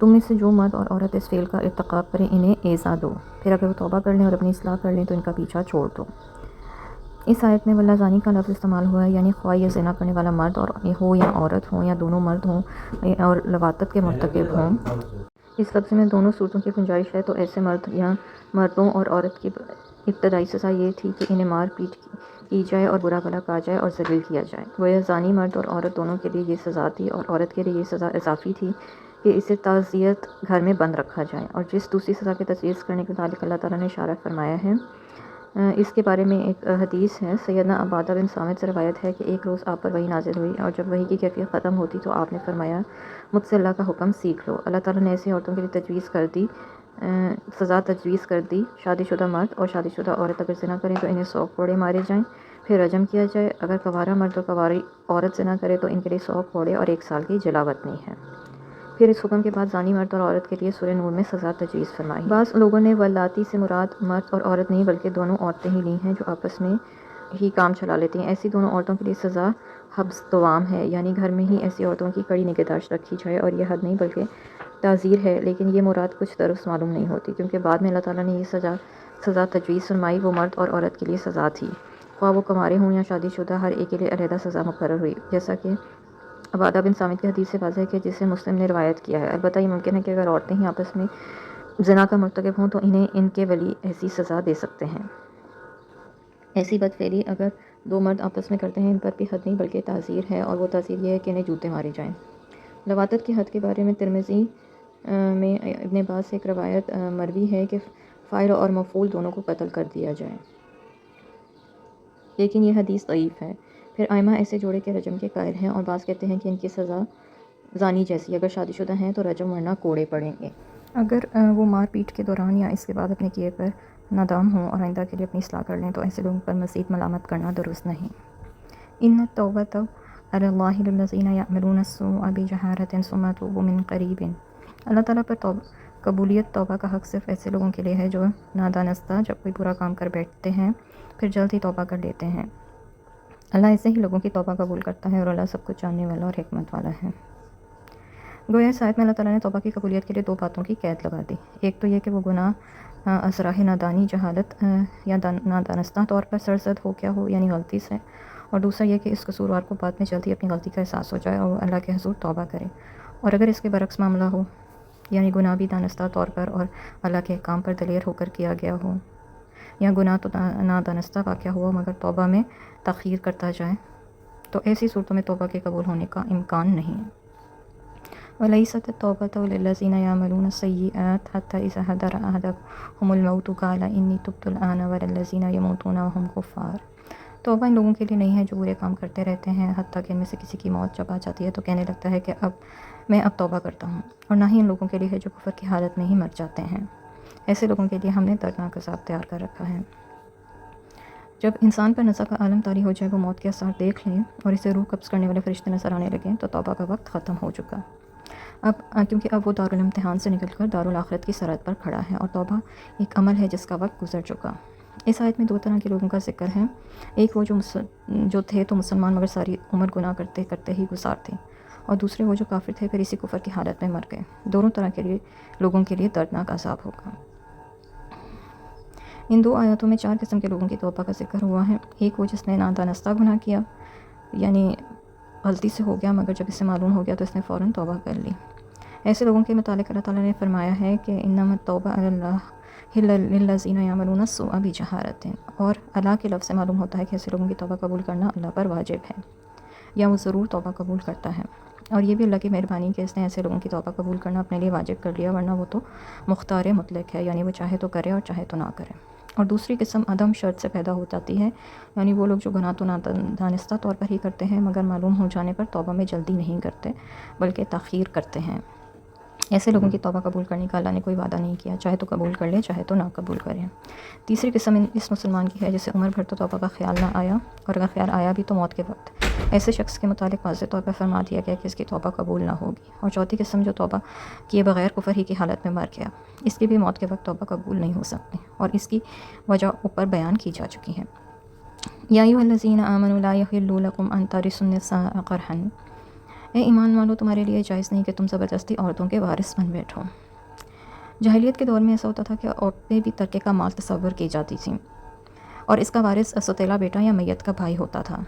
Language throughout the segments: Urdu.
تم میں سے جو مرد اور عورت اس فعل کا ارتکاب کریں انہیں ایذا دو، پھر اگر وہ توبہ کر لیں اور اپنی اصلاح کر لیں تو ان کا پیچھا چھوڑ دو۔ اس آیت میں واللہ زانی کا لفظ استعمال ہوا ہے، یعنی خواہ یہ زنا کرنے والا مرد اور ہو یا عورت ہو یا دونوں مرد ہوں اور لواطت کے مرتکب ہوں۔ اس لفظ میں دونوں صورتوں کی گنجائش ہے، تو ایسے مرد یا مردوں اور عورت کی ابتدائی سزا یہ تھی کہ انہیں مار پیٹ کی جائے اور برا بھلا کہا جائے اور ذلیل کیا جائے۔ گویا زانی مرد اور عورت دونوں کے لیے یہ سزا تھی، اور عورت کے لیے یہ سزا اضافی تھی کہ اسے تعزیت گھر میں بند رکھا جائے۔ اور جس دوسری سزا کی تجویز کرنے کے متعلق اللہ تعالیٰ نے اشارہ فرمایا ہے، اس کے بارے میں ایک حدیث ہے، سیدنا عبادہ بن صامت سے روایت ہے کہ ایک روز آپ پر وحی نازل ہوئی، اور جب وحی کی کیفیت ختم ہوتی تو آپ نے فرمایا مجھ سے اللہ کا حکم سیکھ لو۔ اللہ تعالیٰ نے ایسی عورتوں کے لیے سزا تجویز کر دی، شادی شدہ مرد اور شادی شدہ عورت اگر زنا کریں تو انہیں 100 کوڑے مارے جائیں، پھر رجم کیا جائے۔ اگر کوارا مرد اور کواری عورت زنا کرے تو ان کے لیے 100 کوڑے اور 1 سال کی جلاوطنی ہے۔ پھر اس حکم کے بعد زانی مرد اور عورت کے لیے سورہ نور میں سزا تجویز فرمائی۔ بعض لوگوں نے واللاتی سے مراد مرد اور عورت نہیں بلکہ دونوں عورتیں ہی لی ہیں جو آپس میں ہی کام چلا لیتی ہیں۔ ایسی دونوں عورتوں کے لیے سزا حبس دوام ہے، یعنی گھر میں ہی ایسی عورتوں کی کڑی نگہداشت رکھی جائے، اور یہ حد نہیں بلکہ تعزیر ہے، لیکن یہ مراد کچھ درست معلوم نہیں ہوتی، کیونکہ بعد میں اللہ تعالیٰ نے یہ سزا تجویز فرمائی، وہ مرد اور عورت کے لیے سزا تھی، خواہ وہ کنوارے ہوں یا شادی شدہ، ہر ایک کے لیے علیحدہ سزا مقرر ہوئی، جیسا کہ عبادہ بن صامت کی حدیث سے واضح ہے کہ جسے مسلم نے روایت کیا ہے۔ البتہ یہ ممکن ہے کہ اگر عورتیں ہی آپس میں زنا کا مرتکب ہوں تو انہیں ان کے ولی ایسی سزا دے سکتے ہیں۔ ایسی بدفعلی اگر دو مرد آپس میں کرتے ہیں ان پر بھی حد نہیں بلکہ تعزیر ہے، اور وہ تعزیر یہ ہے کہ انہیں جوتے مارے جائیں۔ لواطت کی حد کے بارے میں ترمذی میں ابن عباس سے ایک روایت مروی ہے کہ فاعل اور مفعول دونوں کو قتل کر دیا جائے، لیکن یہ حدیث ضعیف ہے۔ پھر ائمہ ایسے جوڑے کے رجم کے قائل ہیں، اور بعض کہتے ہیں کہ ان کی سزا زانی جیسی، اگر شادی شدہ ہیں تو رجم ورنہ کوڑے پڑیں گے۔ اگر وہ مار پیٹ کے دوران یا اس کے بعد اپنے کیے پر نادام ہوں اور آئندہ کے لیے اپنی اصلاح کر لیں تو ایسے لوگوں پر مزید ملامت کرنا درست نہیں۔ ان التوبۃ علی اللہ للذین یعملون السوء بجہالۃ ثم یتوبون من قریب۔ اللہ تعالیٰ پر قبولیت توبہ کا حق صرف ایسے لوگوں کے لیے ہے جو نادانستہ جب کوئی برا کام کر بیٹھتے ہیں پھر جلد ہی توبہ کر لیتے ہیں۔ اللہ ایسے ہی لوگوں کی توبہ قبول کرتا ہے، اور اللہ سب کچھ جاننے والا اور حکمت والا ہے۔ گویا اس آیت میں اللہ تعالیٰ نے توبہ کی قبولیت کے لیے 2 باتوں کی قید لگا دی، ایک تو یہ کہ وہ گناہ از راہ نادانی، جہالت یا نادانستہ طور پر سرزد ہو کیا ہو، یعنی غلطی سے، اور دوسرا یہ کہ اس قصوروار کو بعد میں جلدی اپنی غلطی کا احساس ہو جائے اور وہ اللہ کے حضور توبہ کرے۔ اور اگر اس کے برعکس معاملہ ہو، یعنی گناہ بھی دانستہ طور پر اور اللہ کے احکام پر دلیر ہو کر کیا گیا ہو، یا گناہ تو نادانستہ واقع ہوا مگر توبہ میں تاخیر کرتا جائے، تو ایسی صورتوں میں توبہ کے قبول ہونے کا امکان نہیں۔ وَلَيْسَتِ التَّوْبَةُ لِلَّذِينَ يَعْمَلُونَ السَّيِّئَاتِ حَتَّى إِذَا حَضَرَ أَحَدَهُمُ الْمَوْتُ قَالَ إِنِّي تُبْتُ الْآنَ وَلَا الَّذِينَ يَمُوتُونَ وَهُمْ كُفَّارٌ۔ توبہ ان لوگوں کے لیے نہیں ہے جو برے کام کرتے رہتے ہیں، حتیٰ کہ ان میں سے کسی کی موت جب آ جاتی ہے تو کہنے لگتا ہے کہ اب توبہ کرتا ہوں، اور نہ ہی ان لوگوں کے لیے ہے جو کفر کی حالت میں ہی مر جاتے ہیں۔ ایسے لوگوں کے لیے ہم نے دردناک عذاب تیار کر رکھا ہے۔ جب انسان پر نزع کا عالم طاری ہو جائے، وہ موت کے آثار دیکھ لیں اور اسے روح قبض کرنے والے فرشتے نظر آنے لگیں تو توبہ کا وقت ختم ہو چکا، کیونکہ اب وہ دارالامتحان سے نکل کر دارالآخرت کی سرحد پر کھڑا ہے، اور توبہ ایک عمل ہے جس کا وقت گزر چکا۔ اس آیت میں 2 طرح کے لوگوں کا ذکر ہے، ایک وہ جو تھے تو مسلمان مگر ساری عمر گناہ کرتے کرتے ہی گزار تھے، اور دوسرے وہ جو کافر تھے پھر اسی کفر کی حالت میں مر گئے۔ دونوں طرح کے لوگوں کے لیے دردناک عذاب ہوگا۔ ان 2 آیاتوں میں 4 قسم کے لوگوں کی توبہ کا ذکر ہوا ہے، ایک وہ جس نے نادانستہ گناہ کیا، یعنی غلطی سے ہو گیا مگر جب اسے معلوم ہو گیا تو اس نے فوراً توبہ کر لی۔ ایسے لوگوں کے متعلق اللہ تعالیٰ نے فرمایا ہے کہ انما التوبہ علی اللہ للذین یعملون السوء بجہالۃ، اور اللہ کے لفظ سے معلوم ہوتا ہے کہ ایسے لوگوں کی توبہ قبول کرنا اللہ پر واجب ہے، یا وہ ضرور توبہ قبول کرتا ہے، اور یہ بھی اللہ کی مہربانی کہ اس نے ایسے لوگوں کی توبہ قبول کرنا اپنے لیے واجب کر لیا، ورنہ وہ تو مختار مطلق ہے، یعنی وہ چاہے تو کرے اور چاہے تو نہ کرے۔ اور دوسری قسم عدم شرط سے پیدا ہو جاتی ہے، یعنی وہ لوگ جو گناہ تو نادانستہ طور پر ہی کرتے ہیں مگر معلوم ہو جانے پر توبہ میں جلدی نہیں کرتے بلکہ تاخیر کرتے ہیں۔ ایسے لوگوں کی توبہ قبول کرنے کا اللہ نے کوئی وعدہ نہیں کیا، چاہے تو قبول کر لے چاہے تو نہ قبول کرے۔ تیسری قسم اس مسلمان کی ہے جسے عمر بھر تو توبہ کا خیال نہ آیا، اور اگر خیال آیا بھی تو موت کے وقت۔ ایسے شخص کے متعلق واضح طور پر فرما دیا گیا کہ اس کی توبہ قبول نہ ہوگی۔ اور چوتھی قسم جو توبہ کیے بغیر کفر ہی کی حالت میں مر گیا، اس کی بھی موت کے وقت توبہ قبول نہیں ہو سکتی، اور اس کی وجہ اوپر بیان کی جا چکی ہے۔ یا ایھا الذین آمنوا لا یحل لکم ان ترثوا النساء کرہا، اے ایمان والو، تمہارے لیے جائز نہیں کہ تم زبردستی عورتوں کے وارث بن بیٹھو۔ جاہلیت کے دور میں ایسا ہوتا تھا کہ عورتیں بھی ترکے کا مال تصور کی جاتی تھیں اور اس کا وارث سوتیلا بیٹا یا میت کا بھائی ہوتا تھا۔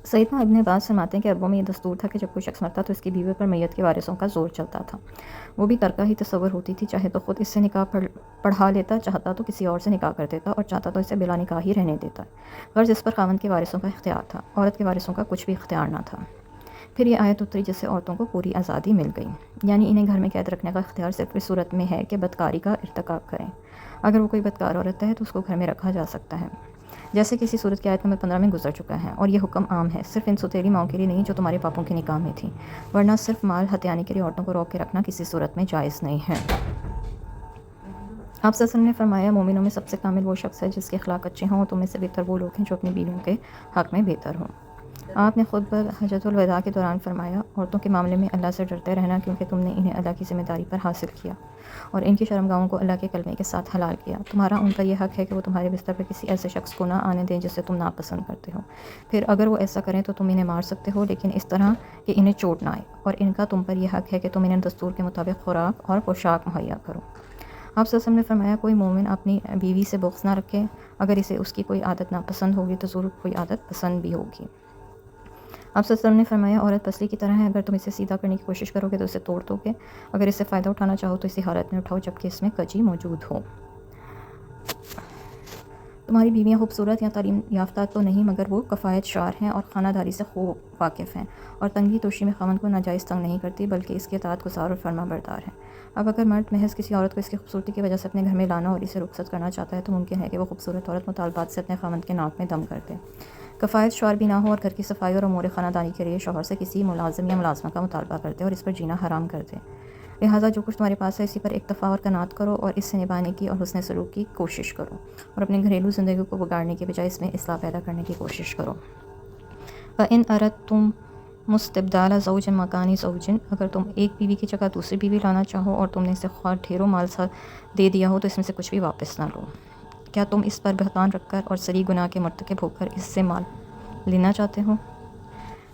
سیدنا ابن عباس فرماتے ہیں کہ عربوں میں یہ دستور تھا کہ جب کوئی شخص مرتا تو اس کی بیوی پر میت کے وارثوں کا زور چلتا تھا۔ وہ بھی ترکہ ہی تصور ہوتی تھی، چاہے تو خود اس سے نکاح پڑھا لیتا، چاہتا تو کسی اور سے نکاح کر دیتا، اور چاہتا تو اسے بلا نکاح ہی رہنے دیتا۔ غرض اس پر خاوند کے وارثوں کا اختیار تھا، عورت کے وارثوں کا کچھ بھی اختیار نہ تھا۔ پھر یہ آیت اتری جس سے عورتوں کو پوری آزادی مل گئی، یعنی انہیں گھر میں قید رکھنے کا اختیار صرف اس صورت میں ہے کہ بدکاری کا ارتکاب کریں۔ اگر وہ کوئی بدکار عورت ہے تو اس کو گھر میں رکھا جا سکتا ہے، جیسے کسی صورت کی آیت نمبر 15 میں گزر چکا ہے، اور یہ حکم عام ہے، صرف ان سوتیلی ماؤں کے لیے نہیں جو تمہارے پاپوں کے نکاح میں تھی، ورنہ صرف مال ہتھیانے کے لیے عورتوں کو روک کے رکھنا کسی صورت میں جائز نہیں ہے۔ آپ صلی اللہ علیہ وسلم نے فرمایا، مومنوں میں سب سے کامل وہ شخص ہے جس کے اخلاق اچھے ہوں، اور تم میں سے بہتر وہ لوگ ہیں جو اپنی بیویوں کے حق میں بہتر ہوں۔ آپ نے خطبہ حجۃ الوداع کے دوران فرمایا، عورتوں کے معاملے میں اللہ سے ڈرتے رہنا، کیونکہ تم نے انہیں اللہ کی ذمہ داری پر حاصل کیا اور ان کی شرمگاہوں کو اللہ کے کلمے کے ساتھ حلال کیا۔ تمہارا ان پر یہ حق ہے کہ وہ تمہارے بستر پر کسی ایسے شخص کو نہ آنے دیں جسے تم ناپسند کرتے ہو۔ پھر اگر وہ ایسا کریں تو تم انہیں مار سکتے ہو، لیکن اس طرح کہ انہیں چوٹ نہ آئے، اور ان کا تم پر یہ حق ہے کہ تم انہیں دستور کے مطابق خوراک اور پوشاک مہیا کرو۔ آپ صلی اللہ علیہ وسلم نے فرمایا، کوئی مومن اپنی بیوی سے بغض نہ رکھے، اگر اسے اس کی کوئی عادت ناپسند ہوگی تو ضرور کوئی عادت پسند بھی ہوگی۔ آپ صلی اللہ علیہ وسلم نے فرمایا، عورت پسلی کی طرح ہے، اگر تم اسے سیدھا کرنے کی کوشش کرو گے تو اسے توڑ دو گے، اگر اس سے فائدہ اٹھانا چاہو تو اسی حالت میں اٹھاؤ جبکہ اس میں کجی موجود ہو۔ تمہاری بیویاں خوبصورت یا تعلیم یافتہ تو نہیں، مگر وہ کفایت شعار ہیں اور خانہ داری سے خوب واقف ہیں، اور تنگی توشی میں خاوند کو ناجائز تنگ نہیں کرتی بلکہ اس کے اطاعت گزار اور فرما بردار ہے۔ اب اگر مرد محض کسی عورت کو اس کی خوبصورتی کی وجہ سے اپنے گھر میں لانا اور اسے رخصت کرنا چاہتا ہے تو ممکن ہے کہ وہ خوبصورت عورت مطالبات سے اپنے خاوند کے ناک میں دم کر دے، کفایت شعار بھی نہ ہو، اور گھر کی صفائی اور امور خانہ داری کے لیے شوہر سے کسی ملازم یا ملازمہ کا مطالبہ کر دے اور اس پر جینا حرام کر دے۔ لہٰذا جو کچھ تمہارے پاس ہے اسی پر اکتفا اور قناعت کرو، اور اس سے نبھانے کی اور حسن سلوک کی کوشش کرو، اور اپنے گھریلو زندگی کو بگاڑنے کے بجائے اس میں اصلاح پیدا کرنے کی کوشش کرو۔ فَإِنْ أَرَدْتُمْ مُسْتِبْدَالَ زَوْجٍ مَكَانِ زَوْجٍ، اگر تم ایک بیوی کی جگہ دوسری بیوی لانا چاہو اور تم نے اسے خواہ ڈھیروں مال دے دیا ہو تو اس میں سے کچھ بھی واپس نہ لو۔ کیا تم اس پر بہتان رکھ کر اور صریح گناہ کے مرتکب ہو کر اس سے مال لینا چاہتے ہو؟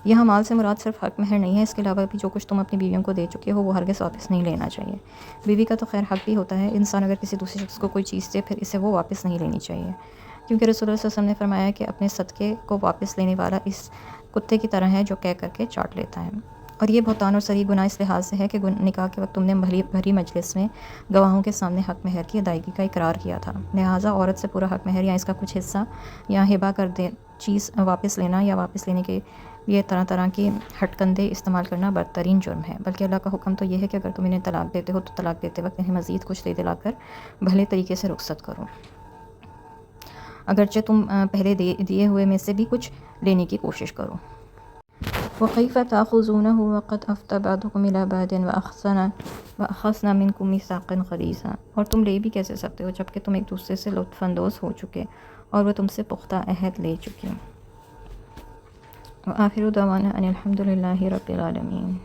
یہاں مال سے مراد صرف حق مہر نہیں ہے، اس کے علاوہ بھی جو کچھ تم اپنی بیویوں کو دے چکے ہو وہ ہرگز واپس نہیں لینا چاہیے۔ بیوی کا تو خیر حق بھی ہوتا ہے، انسان اگر کسی دوسرے شخص کو کوئی چیز دے پھر اسے وہ واپس نہیں لینی چاہیے، کیونکہ رسول اللہ صلی اللہ علیہ وسلم نے فرمایا کہ اپنے صدقے کو واپس لینے والا اس کتے کی طرح ہے جو کہہ کر کے چاٹ لیتا ہے۔ اور یہ بہتان اور صریح گناہ اس لحاظ سے ہے کہ نکاح کے وقت تم نے بھری مجلس میں گواہوں کے سامنے حق مہر کی ادائیگی کا اقرار کیا تھا، لہٰذا عورت سے پورا حق مہر یا اس کا کچھ حصہ یا ہبہ کر دے چیز واپس لینا یا واپس لینے کے لیے طرح طرح کی ہٹ کندے استعمال کرنا بدترین جرم ہے۔ بلکہ اللہ کا حکم تو یہ ہے کہ اگر تم انہیں طلاق دیتے ہو تو طلاق دیتے وقت انہیں مزید کچھ دے دلا کر بھلے طریقے سے رخصت کرو، اگرچہ تم پہلے دیے ہوئے میں سے بھی کچھ لینے کی کوشش کرو۔ وَكَيْفَ تَأْخُذُونَهُ وَقَدْ أَفْضَىٰ بَعْضُكُمْ إِلَىٰ بَعْضٍ وَأَخَذْنَ مِنكُم مِّيثَاقًا غَلِيظًا، اور تم لے بھی کیسے سکتے ہو جبکہ تم ایک دوسرے سے لطف اندوز ہو چکے اور وہ تم سے پختہ عہد لے چکے۔ وآخر دعوانا ان الحمد للہ رب العالمین۔